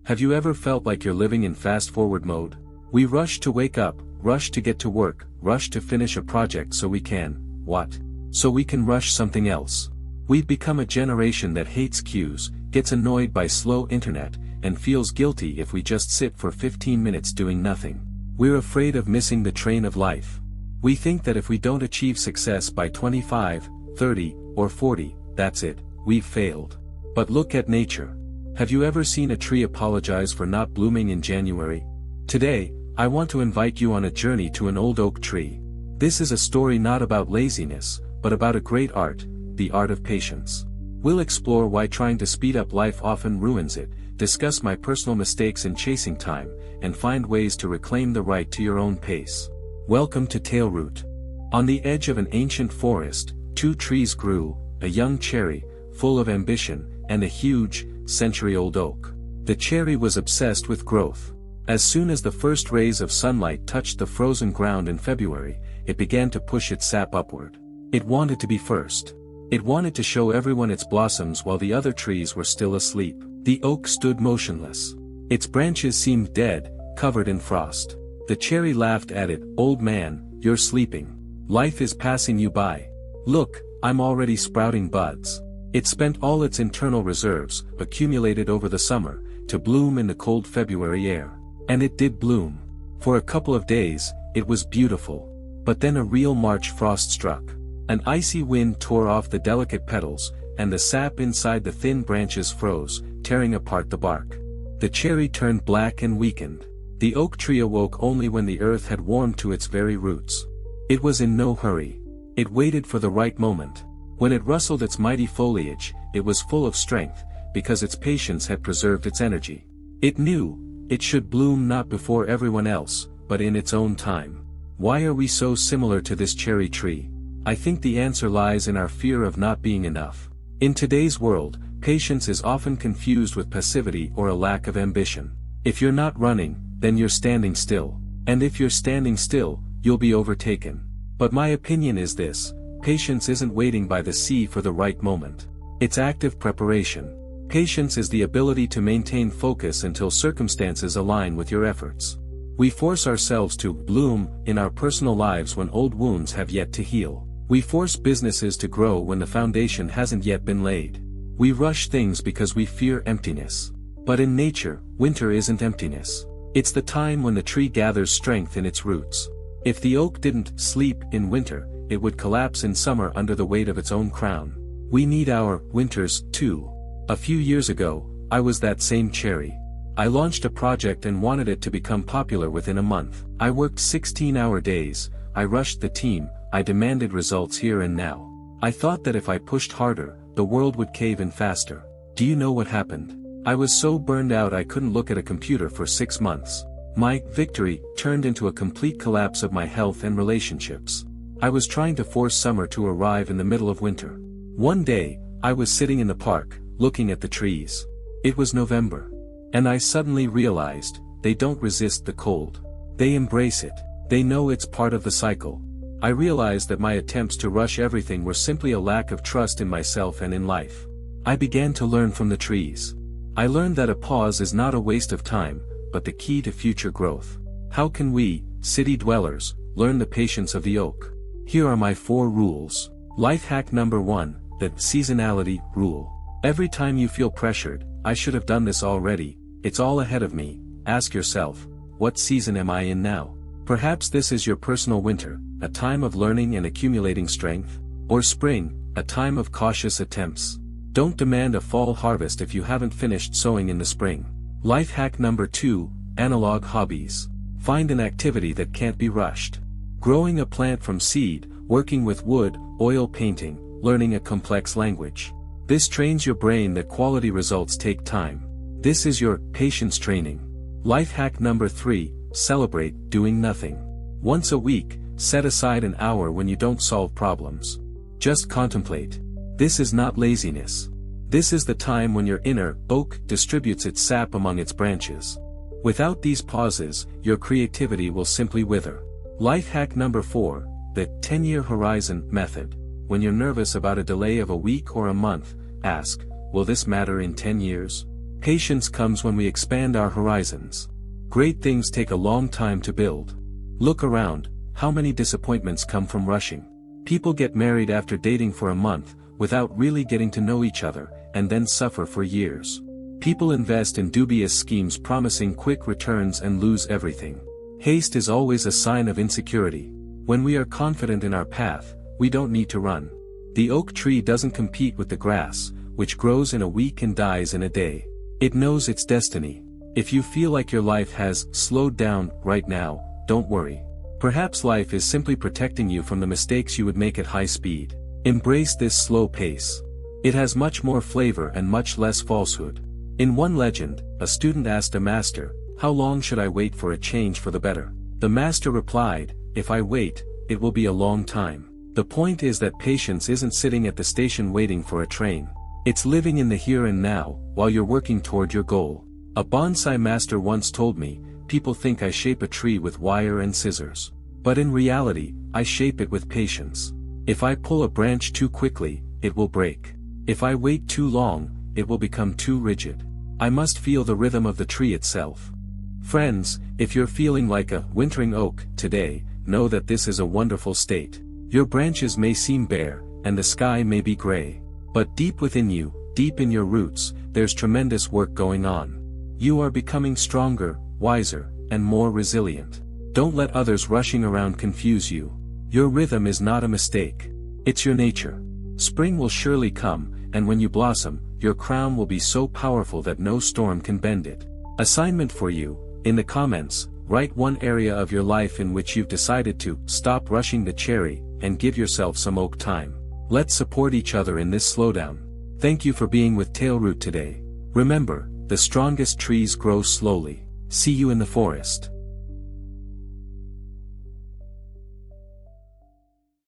Have you ever felt like you're living in fast-forward mode? We rush to wake up, rush to get to work, rush to finish a project so we can, what? So we can rush something else. We've become a generation that hates queues, gets annoyed by slow internet, and feels guilty if we just sit for 15 minutes doing nothing. We're afraid of missing the train of life. We think that if we don't achieve success by 25, 30, or 40, that's it, we've failed. But look at nature. Have you ever seen a tree apologize for not blooming in January? Today, I want to invite you on a journey to an old oak tree. This is a story not about laziness, but about a great art, the art of patience. We'll explore why trying to speed up life often ruins it, discuss my personal mistakes in chasing time, and find ways to reclaim the right to your own pace. Welcome to Taleroot. On the edge of an ancient forest, two trees grew, a young cherry, full of ambition, and a huge, century-old oak. The cherry was obsessed with growth. As soon as the first rays of sunlight touched the frozen ground in February, it began to push its sap upward. It wanted to be first. It wanted to show everyone its blossoms while the other trees were still asleep. The oak stood motionless. Its branches seemed dead, covered in frost. The cherry laughed at it. "Old man, you're sleeping. Life is passing you by. Look, I'm already sprouting buds." It spent all its internal reserves, accumulated over the summer, to bloom in the cold February air. And it did bloom. For a couple of days, it was beautiful. But then a real March frost struck. An icy wind tore off the delicate petals, and the sap inside the thin branches froze, tearing apart the bark. The cherry turned black and weakened. The oak tree awoke only when the earth had warmed to its very roots. It was in no hurry. It waited for the right moment. When it rustled its mighty foliage, it was full of strength, because its patience had preserved its energy. It knew, it should bloom not before everyone else, but in its own time. Why are we so similar to this cherry tree? I think the answer lies in our fear of not being enough. In today's world, patience is often confused with passivity or a lack of ambition. If you're not running, then you're standing still. And if you're standing still, you'll be overtaken. But my opinion is this: patience isn't waiting by the sea for the right moment. It's active preparation. Patience is the ability to maintain focus until circumstances align with your efforts. We force ourselves to bloom in our personal lives when old wounds have yet to heal. We force businesses to grow when the foundation hasn't yet been laid. We rush things because we fear emptiness. But in nature, winter isn't emptiness. It's the time when the tree gathers strength in its roots. If the oak didn't sleep in winter, it would collapse in summer under the weight of its own crown. We need our winters, too. A few years ago, I was that same cherry. I launched a project and wanted it to become popular within a month. I worked 16-hour days, I rushed the team, I demanded results here and now. I thought that if I pushed harder, the world would cave in faster. Do you know what happened? I was so burned out I couldn't look at a computer for 6 months. My victory turned into a complete collapse of my health and relationships. I was trying to force summer to arrive in the middle of winter. One day, I was sitting in the park, looking at the trees. It was November. And I suddenly realized, they don't resist the cold. They embrace it. They know it's part of the cycle. I realized that my attempts to rush everything were simply a lack of trust in myself and in life. I began to learn from the trees. I learned that a pause is not a waste of time, but the key to future growth. How can we, city dwellers, learn the patience of the oak? Here are my 4 rules. Life hack number 1, the seasonality rule. Every time you feel pressured, "I should have done this already, it's all ahead of me," ask yourself, what season am I in now? Perhaps this is your personal winter, a time of learning and accumulating strength, or spring, a time of cautious attempts. Don't demand a fall harvest if you haven't finished sowing in the spring. Life hack number 2, analog hobbies. Find an activity that can't be rushed. Growing a plant from seed, working with wood, oil painting, learning a complex language. This trains your brain that quality results take time. This is your patience training. Life hack number 3, celebrate doing nothing. Once a week, set aside an hour when you don't solve problems. Just contemplate. This is not laziness. This is the time when your inner oak distributes its sap among its branches. Without these pauses, your creativity will simply wither. Life hack number 4, the 10-year horizon method. When you're nervous about a delay of a week or a month, ask, will this matter in 10 years? Patience comes when we expand our horizons. Great things take a long time to build. Look around, how many disappointments come from rushing? People get married after dating for a month, without really getting to know each other, and then suffer for years. People invest in dubious schemes promising quick returns and lose everything. Haste is always a sign of insecurity. When we are confident in our path, we don't need to run. The oak tree doesn't compete with the grass, which grows in a week and dies in a day. It knows its destiny. If you feel like your life has slowed down right now, don't worry. Perhaps life is simply protecting you from the mistakes you would make at high speed. Embrace this slow pace. It has much more flavor and much less falsehood. In one legend, a student asked a master, "How long should I wait for a change for the better?" The master replied, "If I wait, it will be a long time." The point is that patience isn't sitting at the station waiting for a train. It's living in the here and now, while you're working toward your goal. A bonsai master once told me, "People think I shape a tree with wire and scissors. But in reality, I shape it with patience. If I pull a branch too quickly, it will break. If I wait too long, it will become too rigid. I must feel the rhythm of the tree itself." Friends, if you're feeling like a wintering oak today, know that this is a wonderful state. Your branches may seem bare, and the sky may be gray. But deep within you, deep in your roots, there's tremendous work going on. You are becoming stronger, wiser, and more resilient. Don't let others rushing around confuse you. Your rhythm is not a mistake. It's your nature. Spring will surely come, and when you blossom, your crown will be so powerful that no storm can bend it. Assignment for you, in the comments, write one area of your life in which you've decided to stop rushing the cherry, and give yourself some oak time. Let's support each other in this slowdown. Thank you for being with Taleroot today. Remember, the strongest trees grow slowly. See you in the forest.